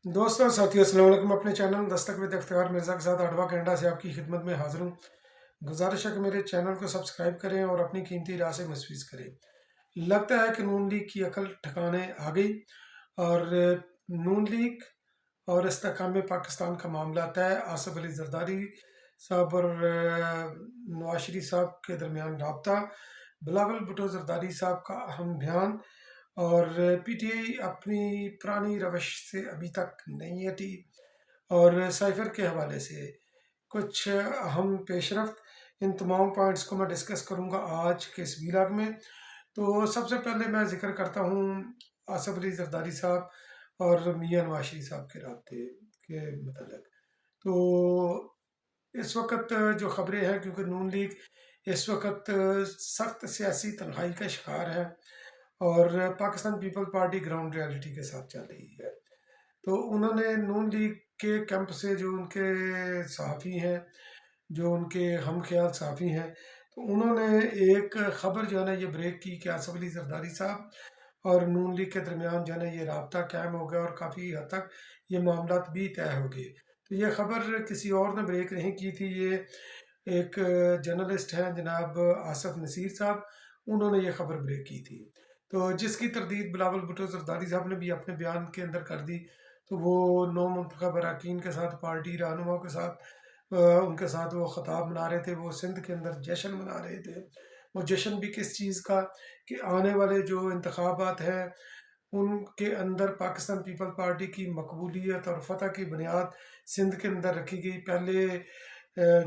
दोस्तों साथियों अस्सलाम वालेकुम। अपने चैनल दस्तक विद इफ्तिखार मिर्ज़ा के साथ अडवा कनाडा से आपकी खिदमत में हाजिर हूँ। गुजारिश है कि मेरे चैनल को सब्सक्राइब करें और अपनी कीमती राय से मुस्तफ़ीज़ करें। लगता है कि नून लीग की अकल ठिकाने आ गई और नून लीग और इस्तेहकाम पाकिस्तान का मामला तय। आसिफ अली जरदारी साहब और नवाज शरीफ साहब के दरमियान रबता, बिलावल भुट्टो जरदारी साहब का अहम बयान और पीटीआई अपनी पुरानी रवश से अभी तक नहीं हटी और साइफर के हवाले से कुछ अहम पेशरफ्त। इन तमाम पॉइंट्स को मैं डिस्कस करूंगा आज के इस वीलॉग में। तो सबसे पहले मैं जिक्र करता हूँ आसिफ अली जरदारी साहब और मियां नवाज शरीफ साहब के रबते के मतलब। तो इस वक्त जो ख़बरें हैं, क्योंकि नून लीग इस वक्त सख्त सियासी तन्हाई का शिकार है और Pakistan people party ground reality के साथ चल रही है। तो उन्होंने नून लीग के कैंप से जो उनके सहाफ़ी हैं, जो उनके हम ख्याल सहाफ़ी हैं, तो उन्होंने एक ख़बर जो है ना ये ब्रेक की कि आसिफ अली जरदारी साहब और नून लीग के दरमियान जो है ना ये राब्ता कायम हो गया और काफ़ी हद तक ये मामला भी तय हो गए। तो ये ख़बर किसी और ने ब्रेक नहीं की थी, ये एक जर्नलिस्ट हैं जनाब आसफ नसीर साहब, उन्होंने ये ख़बर ब्रेक की थी। तो जिसकी तरदीद बिलावल भुट्टो जरदारी साहब ने भी अपने बयान के अंदर कर दी। तो वो नौ मुंतखब अरकान के साथ, पार्टी रहनुमाओं के साथ, उनके साथ वो ख़ताब मना रहे थे, वो सिंध के अंदर जश्न मना रहे थे। वो जश्न भी किस चीज़ का कि आने वाले जो इंतखाबात हैं उनके अंदर पाकिस्तान पीपल पार्टी की मकबूलियत और फतह की बुनियाद सिंध के अंदर रखी गई। पहले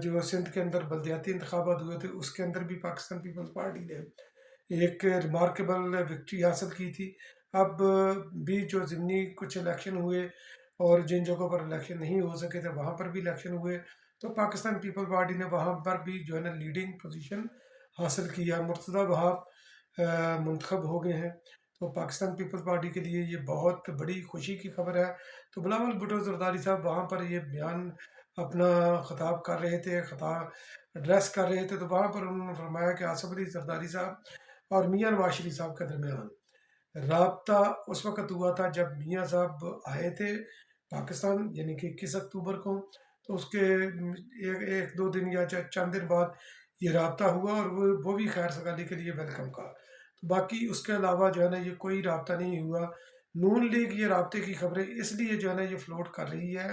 जो सिंध के अंदर बलदियाती इंतखाबात हुए थे उसके अंदर भी पाकिस्तान पीपल्स पार्टी ने एक रिमार्केबल विक्ट्री हासिल की थी। अब भी जो ज़िमनी कुछ इलेक्शन हुए और जिन जगहों पर इलेक्शन नहीं हो सके थे वहाँ पर भी इलेक्शन हुए, तो पाकिस्तान पीपल पार्टी ने वहाँ पर भी जो है ना लीडिंग पोजीशन हासिल किया। मुर्तज़ा वहाब मुंतखब हो गए हैं। तो पाकिस्तान पीपल्स पार्टी के लिए ये बहुत बड़ी खुशी की खबर है। तो बिलावल भुट्टो जरदारी साहब वहाँ पर ये बयान अपना ख़ताब कर रहे थे, ख़ताब एड्रेस कर रहे थे, तो वहाँ पर उन्होंने फरमाया कि आसिफ अली जरदारी साहब और मियां नवाज शरीफ साहब के दरमियान राब्ता उस वक़्त हुआ था जब मियां साहब आए थे पाकिस्तान, यानी कि 21 अक्टूबर को। तो उसके एक दो दिन या चंद दिन बाद ये राब्ता हुआ और वो भी खैर सगाली के लिए वेलकम का। तो बाकी उसके अलावा जो है ना ये कोई राब्ता नहीं हुआ। नून लीग ये राब्ते की खबरें इसलिए जो है ना ये फ्लोट कर रही है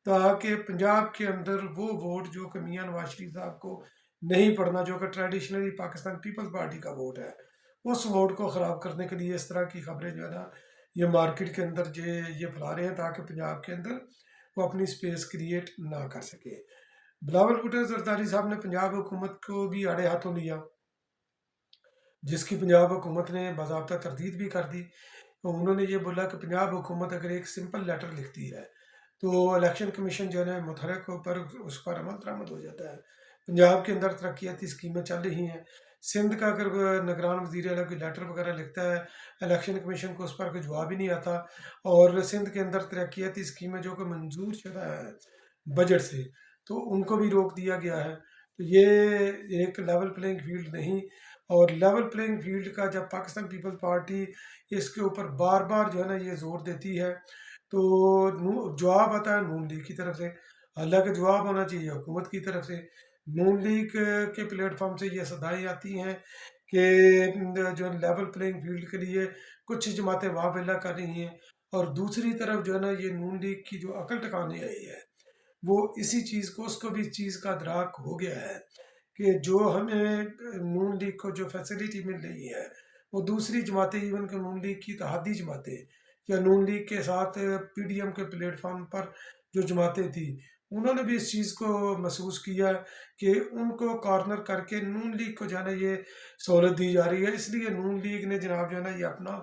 ताकि पंजाब के अंदर वो वोट जो कि मियां नवाज शरीफ साहब को नहीं पड़ना, जो कि ट्रेडिशनली पाकिस्तान पीपल्स पार्टी का वोट है, उस वोट को ख़राब करने के लिए इस तरह की खबरें जो है ना ये मार्केट के अंदर ये फैला रहे हैं ताकि पंजाब के अंदर वो अपनी स्पेस क्रिएट ना कर सके। बिलावल भुट्टो जरदारी साहब ने पंजाब हुकूमत को भी आड़े हाथों लिया, जिसकी पंजाब हुकूमत ने बाज़ाब्ता तरदीद भी कर दी। तो उन्होंने ये बोला कि पंजाब हुकूमत अगर एक सिंपल लेटर लिखती है तो इलेक्शन कमीशन जो है ना मुतहरक पर उस पर अमल दरामद हो जाता है। पंजाब के अंदर तरक्याती स्कीमें चल रही हैं। सिंध का अगर निगरान वज़ीर आला कोई लेटर वगैरह लिखता है इलेक्शन कमीशन को, उस पर कोई जवाब ही नहीं आता। और सिंध के अंदर तरक्याती स्कीमें जो कि मंजूर शुदा है बजट से, तो उनको भी रोक दिया गया है। तो ये एक लेवल प्लेइंग फील्ड नहीं। और लेवल प्लेइंग फील्ड का जब पाकिस्तान पीपल्स पार्टी इसके ऊपर बार बार जो है ना ये जोर देती है, तो जवाब आता है नून लीग की तरफ से। हालांकि जवाब आना चाहिए हुकूमत की तरफ से। नून लीग के प्लेटफॉर्म से ये सदाएँ आती हैं कि जो लेवल प्लेइंग फील्ड के लिए कुछ जमातें वावेला कर रही हैं, और दूसरी तरफ जो है ना ये नून लीग की जो अकल ठिकाने आई है वो इसी चीज़ को, उसको भी इस चीज़ का अदराक हो गया है कि जो हमें नून लीग को जो फैसिलिटी मिल रही है वो दूसरी जमातें, इवन कि नून लीग की इत्तेहादी जमातें या नून लीग के साथ पीडीएम के प्लेटफॉर्म पर जो जमातें थी, उन्होंने भी इस चीज़ को महसूस किया कि उनको कॉर्नर करके नून लीग को जो है ना ये सहूलत दी जा रही है। इसलिए नून लीग ने जनाब जो है ना ये अपना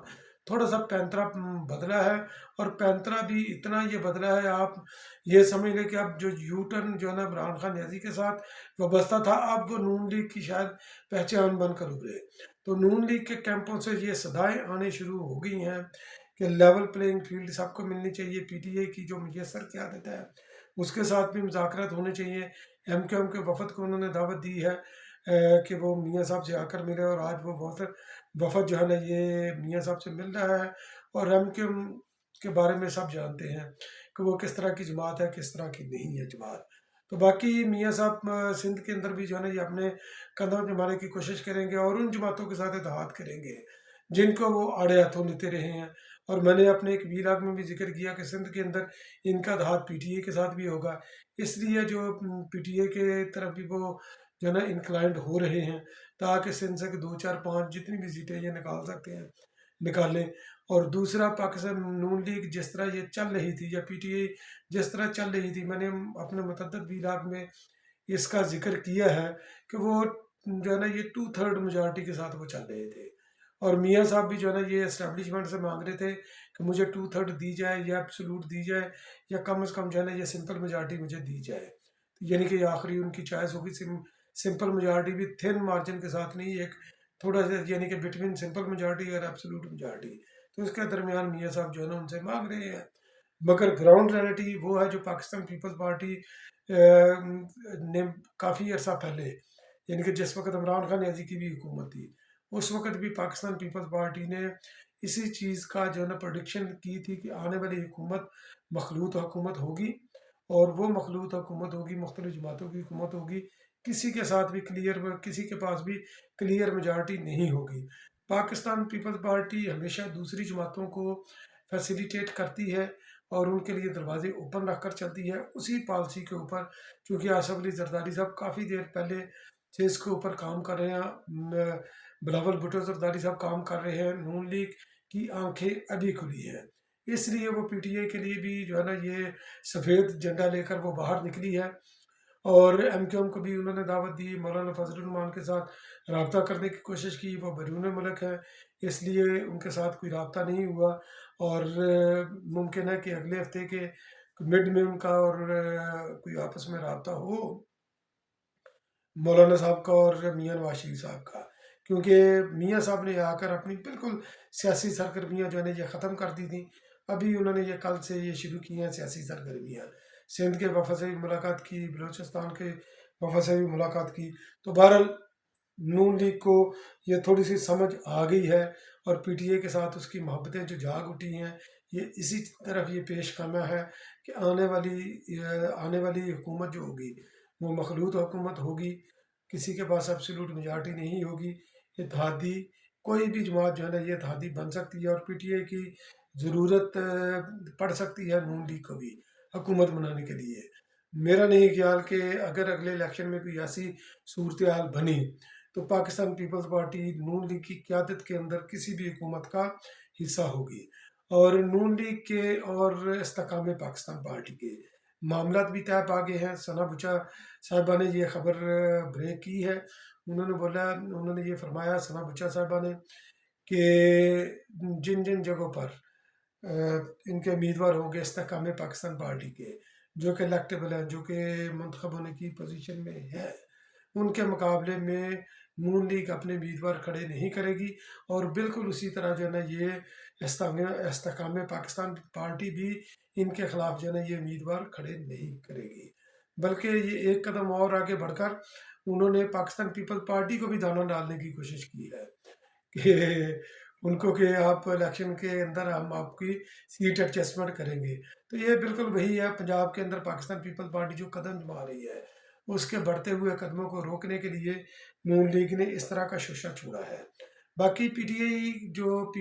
थोड़ा सा पैंतरा बदला है। और पैंतरा भी इतना ये बदला है, आप ये समझ लें कि अब जो यू टर्न जो है ना इमरान खान न्याजी के साथ वाबस्ता था, अब वो नून लीग की शायद पहचान बनकर उभरे। तो नून लीग के कैंपों से ये सदाएं आने शुरू हो गई हैं कि लेवल प्लेइंग फील्ड सबको मिलनी चाहिए। पीटीआई की जो मुयसर क़यादत है उसके साथ भी मुज़ाकरात होने चाहिए। एमक्यूएम के वफद को उन्होंने दावत दी है कि वो मियाँ साहब से आकर मिले, और आज वो वफद जो है ना ये मियाँ साहब से मिल रहा है। और एमक्यूएम کے بارے میں سب جانتے ہیں کہ وہ کس طرح کی جماعت ہے، کس طرح کی نہیں ہے جماعت۔ تو باقی میاں صاحب سندھ کے اندر بھی جو ہے نا یہ اپنے قدم جمانے کی کوشش کریں گے اور ان جماعتوں کے ساتھ اتحاد کریں گے جن کو وہ آڑے ہاتھوں لیتے رہے ہیں۔ اور میں نے اپنے ایک ویلاگ میں بھی ذکر کیا کہ سندھ کے اندر ان کا اتحاد پی ٹی اے کے ساتھ بھی ہوگا، اس لیے جو پی ٹی اے کے طرف بھی وہ جو ہے نا انکلائنڈ ہو رہے ہیں تاکہ سندھ سے 2 4 5 جتنی بھی سیٹیں یہ نکال سکتے ہیں نکالیں۔ اور دوسرا پاکستان نون لیگ جس طرح یہ چل رہی تھی یا پی ٹی اے جس طرح چل رہی تھی، میں نے اپنے متعدد ویلاگ میں اس کا ذکر کیا ہے کہ وہ جو ہے نا یہ 2/3 میجارٹی کے ساتھ وہ چل رہے تھے، اور میاں صاحب بھی جو ہے نا یہ اسٹیبلشمنٹ سے مانگ رہے تھے کہ مجھے 2/3 دی جائے یا ایبسولوٹ دی جائے یا کم از کم جو ہے نا یہ سمپل میجارٹی مجھے دی جائے، یعنی کہ آخری ان کی چوائس ہوگی سمپل میجارٹی بھی تھن مارجن کے ساتھ نہیں، ایک تھوڑا سا یعنی کہ بٹوین سمپل میجارٹی اور ایبسولوٹ میجارٹی، تو اس کے درمیان میاں صاحب جو ہے نا ان سے مانگ رہے ہیں۔ مگر گراؤنڈ ریالٹی وہ ہے جو پاکستان پیپلز پارٹی نے کافی عرصہ پہلے، یعنی کہ جس وقت عمران خان نیازی کی بھی حکومت تھی، اس وقت بھی پاکستان پیپلز پارٹی نے اسی چیز کا جو ہے نا پروڈکشن کی تھی کہ آنے والی حکومت مخلوط حکومت ہوگی، اور وہ مخلوط حکومت ہوگی، مختلف جماعتوں کی حکومت ہوگی، کسی کے ساتھ بھی کسی کے پاس بھی کلیئر میجارٹی نہیں ہوگی۔ پاکستان پیپلز پارٹی ہمیشہ دوسری جماعتوں کو فیسیلیٹیٹ کرتی ہے اور ان کے لیے دروازے اوپن رکھ کر چلتی ہے، اسی پالسی کے اوپر چونکہ آصف علی زرداری صاحب کافی دیر پہلے سے اس کے اوپر کام کر رہے ہیں، بلاول بھٹو زرداری صاحب کام کر رہے ہیں، نون لیگ کی آنکھیں ابھی کھلی ہیں، اس لیے وہ پی ٹی اے کے لیے بھی جو ہے نا یہ سفید جھنڈا لے کر وہ باہر نکلی ہے، اور ایم کیو ایم کو بھی انہوں نے دعوت دی، مولانا فضل الرحمان کے ساتھ رابطہ کرنے کی کوشش کی، وہ بیرون ملک ہے اس لیے ان کے ساتھ کوئی رابطہ نہیں ہوا، اور ممکن ہے کہ اگلے ہفتے کے مڈ میں ان کا اور کوئی آپس میں رابطہ ہو مولانا صاحب کا اور میاں نواز شریف صاحب کا، کیونکہ میاں صاحب نے آ کر اپنی بالکل سیاسی سرگرمیاں جو ہے نا یہ ختم کر دی تھیں، ابھی انہوں نے یہ کل سے یہ شروع کی ہیں سیاسی سرگرمیاں، سندھ کے وفد سے بھی ملاقات کی، بلوچستان کے وفد سے بھی ملاقات کی، تو بہرحال نون لیگ کو یہ تھوڑی سی سمجھ آ گئی ہے، اور پی ٹی اے کے ساتھ اس کی محبتیں جو جاگ اٹھی ہیں یہ اسی طرف یہ پیش خیمہ ہے کہ آنے والی حکومت جو ہوگی وہ مخلوط حکومت ہوگی، کسی کے پاس ایبسولوٹ میجارٹی نہیں ہوگی، اتحادی کوئی بھی جماعت جو ہے نا یہ اتحادی بن سکتی ہے، اور پی ٹی اے کی ضرورت پڑ سکتی ہے نون لیگ کو بھی حکومت بنانے کے لیے۔ میرا نہیں خیال کہ اگر اگلے الیکشن میں کوئی ایسی صورتحال بنی تو پاکستان پیپلز پارٹی نون لیگ کی قیادت کے اندر کسی بھی حکومت کا حصہ ہوگی، اور نون لیگ کے اور استحکام پاکستان پارٹی کے معاملات بھی طے پا گئے ہیں۔ ثنا بچا صاحبہ نے یہ خبر بریک کی ہے، انہوں نے یہ فرمایا ثنا بچا صاحبہ نے کہ جن جن جگہوں پر ان کے امیدوار ہوں گے استحکام پاکستان پارٹی کے جو کہ الیکٹیبل ہیں، جو کہ منتخب ہونے کی پوزیشن میں ہے، ان کے مقابلے میں نون لیگ اپنے امیدوار کھڑے نہیں کرے گی، اور بالکل اسی طرح جو ہے نا یہ استحکام پاکستان پارٹی بھی ان کے خلاف جو ہے نا یہ امیدوار کھڑے نہیں کرے گی، بلکہ یہ ایک قدم اور آگے بڑھ کر انہوں نے پاکستان پیپل پارٹی کو بھی دانا ڈالنے کی کوشش کی ہے کہ ان کو کہ آپ الیکشن کے اندر ہم آپ کی سیٹ ایڈجسٹمنٹ کریں گے، تو یہ بالکل وہی ہے پنجاب کے اندر پاکستان پیپل پارٹی جو قدم جما رہی ہے، اس کے بڑھتے ہوئے قدموں کو روکنے کے لیے نون لیگ نے اس طرح کا شوشہ چھوڑا ہے۔ باقی پی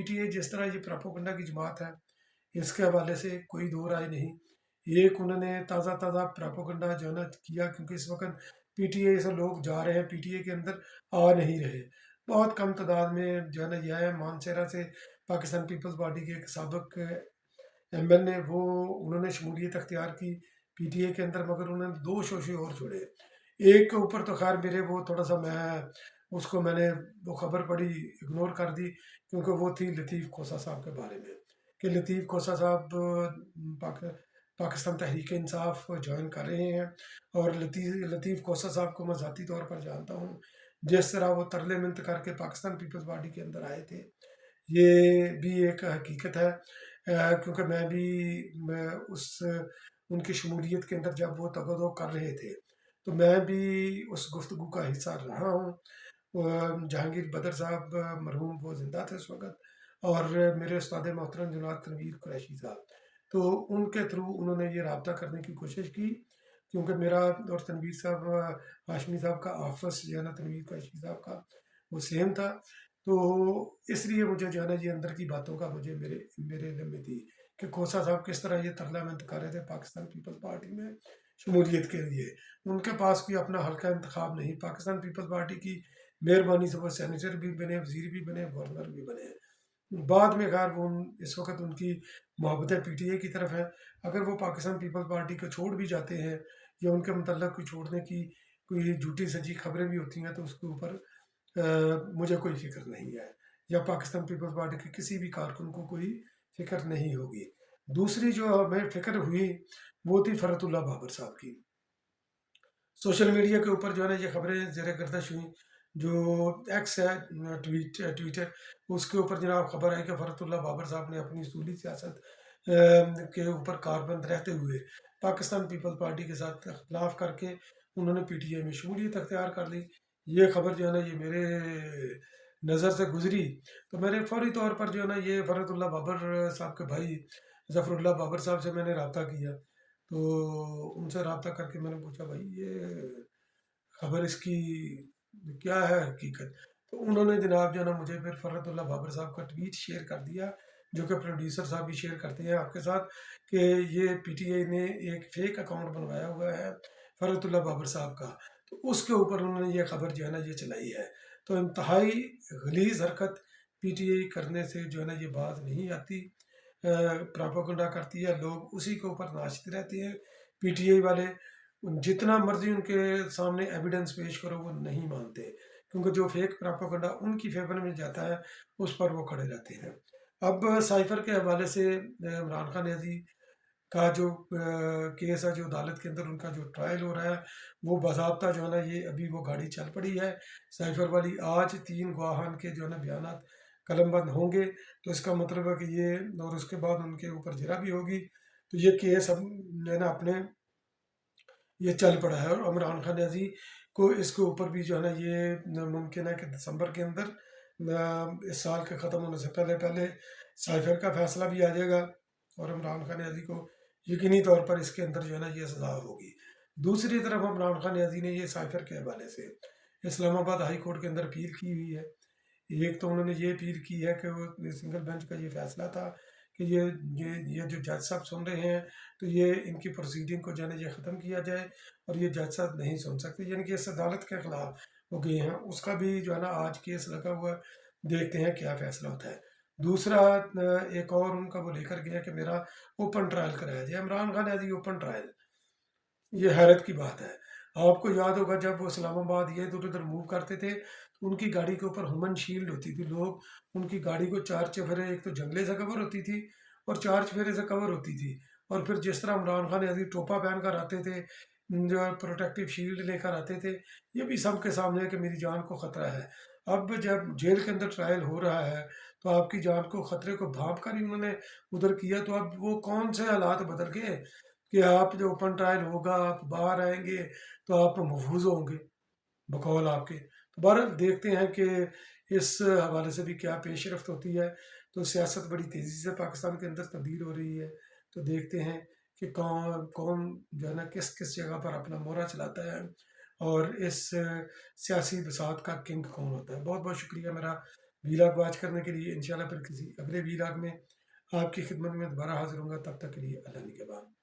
ٹی اے جس طرح یہ پراپوگنڈا کی جماعت ہے اس کے حوالے سے کوئی دو رائے نہیں، ایک انہوں نے تازہ پراپوگنڈا جو ہے نا کیا، کیونکہ اس وقت پی ٹی اے سے لوگ جا رہے ہیں، پی ٹی اے کے اندر آ نہیں رہے، بہت کم تعداد میں جو ہے نا یہ ہے، مانسیرا سے پاکستان پیپلز پارٹی کے ایک سابق ایم ایل نے انہوں نے شمولیت اختیار کی پی ٹی اے کے اندر، مگر انہوں نے 2 شوشے اور چھوڑے، ایک کے اوپر تو خیر میرے وہ تھوڑا سا میں نے وہ خبر پڑھی اگنور کر دی، کیونکہ وہ تھی لطیف کھوسہ صاحب کے بارے میں کہ لطیف کھوسہ صاحب پاکستان تحریک انصاف جوائن کر رہے ہیں، اور لطیف کھوسہ صاحب کو میں ذاتی طور پر جانتا ہوں، جس طرح وہ ترلے منت کر کے پاکستان پیپلز پارٹی کے اندر آئے تھے، یہ بھی ایک حقیقت ہے، کیونکہ میں بھی ان کی شمولیت کے اندر جب وہ تگودو کر رہے تھے تو میں بھی اس گفتگو کا حصہ رہا ہوں، جہانگیر بدر صاحب مرحوم وہ زندہ تھے اس وقت، اور میرے استاد मोहतरम जनाब तनवीर कुरैशी साहब, तो उनके थ्रू उन्होंने ये रब्ता करने की कोशिश की, क्योंकि मेरा और तनवीर साहब हाशमी साहब का आपस जो है ना तनवीर कुरैशी साहब का वो सेम था। तो इसलिए मुझे जो है ना ये अंदर की बातों का मुझे मेरे मेरे इल्म में थी कि खोसा साहब किस तरह ये तरला में कर रहे थे पाकिस्तान पीपल्स पार्टी में शमूलियत के लिए। उनके पास भी अपना हल्का इंतखाब नहीं, पाकिस्तान पीपल्स पार्टी की मेहरबानी से वो सेनेटर भी बने, वजीर भी बने, गवर्नर भी बने। बाद में खैर वो इस वक्त उनकी मोहब्बतें पीटीआई की तरफ है। अगर वो पाकिस्तान पीपल्स पार्टी को छोड़ भी जाते हैं या उनके मतलब कोई छोड़ने की कोई झूठी सच्ची खबरें भी होती हैं, तो उसके ऊपर मुझे कोई फिक्र नहीं है, या पाकिस्तान पीपल्स पार्टी के किसी भी कारकुन को कोई फिक्र नहीं होगी। दूसरी जो हमें फिक्र हुई वो थी फरतुल्लाह बाबर साहब की। सोशल मीडिया के ऊपर जो है ना ये खबरें ज़र गर्दश हुई, जो एक्स है ट्विटर, उसके ऊपर जनाब खबर आई कि फरतुल्लाह बाबर साहब ने अपनी सूली सियासत के ऊपर कारबंद रहते हुए पाकिस्तान पीपल्स पार्टी के साथ इख्तलाफ करके उन्होंने पीटीआई में शमूलियत अख्तियार कर ली। ये खबर जो है ना ये मेरे नज़र से गुजरी, तो मैंने फौरी तौर पर जो है ना ये फरतुल्लाह बाबर साहब के भाई ज़फ़रुल्लाह बाबर साहब से मैंने रब्ता किया। तो उनसे रब्ता करके मैंने पूछा, भाई ये खबर इसकी क्या है हकीकत? तो उन्होंने जनाब जो है ना मुझे फिर फरतुल्लाह बाबर साहब का ट्वीट शेयर कर दिया, जो कि प्रोड्यूसर साहब भी शेयर करते हैं आपके साथ, कि ये पीटीआई ने एक फेक अकाउंट बनवाया हुआ है फरतुल्लाह बाबर साहब का, तो उसके ऊपर उन्होंने ये खबर जो है ना ये चलाई है। तो इंतहाई गलीज़ हरकत पीटीआई करने से जो है ना ये बात नहीं आती, प्रोपेगेंडा करती है, लोग उसी के ऊपर नाचते रहते हैं पीटीआई वाले। जितना मर्जी उनके सामने एविडेंस पेश करो वो नहीं मानते, क्योंकि जो फेक प्रोपेगेंडा उनकी फेवर में जाता है उस पर वो खड़े रहते हैं। अब साइफर के हवाले से इमरान खान न्याजी का जो केस है, जो अदालत के अंदर उनका जो ट्रायल हो रहा है, वो बाज़ाब्ता जो है ना ये अभी वो गाड़ी चल पड़ी है साइफर वाली। आज 3 गवाहान के जो है ना बयान कलमबंद होंगे, तो इसका मतलब है कि ये, और उसके बाद उनके ऊपर जरा भी होगी, तो ये केस हम जो है ना अपने ये चल पड़ा है। और इमरान खान न्याजी को इसके ऊपर भी जो है ना ये मुमकिन है कि दिसंबर के अंदर इस साल के ख़त्म होने से पहले पहले साइफर का फैसला भी आ जाएगा, और इमरान खान न्याजी को यकीनी तौर पर इसके अंदर जो है ना ये सज़ा होगी। दूसरी तरफ इमरान खान न्याजी ने ये साइफर के हवाले से इस्लामाबाद हाई कोर्ट के अंदर अपील की हुई है। एक तो उन्होंने ये अपील की है कि वो सिंगल बेंच का ये फैसला था कि ये जो जज साहब सुन रहे हैं, तो ये इनकी प्रोसीडिंग को जो है ना ये ख़त्म किया जाए, और ये जज साहब नहीं सुन सकते, यानी कि इस अदालत के ख़िलाफ़ वो गए हैं। उसका भी जो है ना आज केस लगा हुआ है, देखते हैं क्या फ़ैसला होता है। दूसरा एक और उनका वो लेकर गया कि मेरा ओपन ट्रायल कराया जाए। इमरान खान याजी ओपन ट्रायल, ये हैरत की बात है। आपको याद होगा जब वो इस्लामाबाद ये इधर उधर मूव करते थे, तो उनकी गाड़ी के ऊपर ह्यूमन शील्ड होती थी। लोग उनकी गाड़ी को 4 चफेरे, एक तो जंगले से कवर होती थी और 4 चफेरे से कवर होती थी। और फिर जिस तरह इमरान खान यानी टोपा पहन कर आते थे, जो है प्रोटेक्टिव शील्ड लेकर आते थे, ये भी सबके सामने है कि मेरी जान को ख़तरा है। अब जब जेल के अंदर ट्रायल हो रहा है, तो आपकी जान को ख़तरे को भांप कर ही उन्होंने उधर किया, तो अब वो कौन से हालात बदल गए कि आप जो ओपन ट्रायल होगा, आप बाहर आएंगे तो आप महफूज होंगे बकौल आपके। तो बहरहाल देखते हैं कि इस हवाले से भी क्या पेश रफ्त होती है। तो सियासत बड़ी तेज़ी से पाकिस्तान के अंदर तब्दील हो रही है, तो देखते हैं कि कौन कौन जो है ना किस किस जगह पर अपना मोहरा चलाता है, और इस सियासी बसात का किंग कौन होता है। बहुत बहुत शुक्रिया मेरा वीलॉग वॉच करने के लिए। इंशाल्लाह फिर किसी अगले वीलॉग में आपकी खिदमत में दोबारा हाजिर होंगे। तब तक के लिए अल्लाह निगहबान।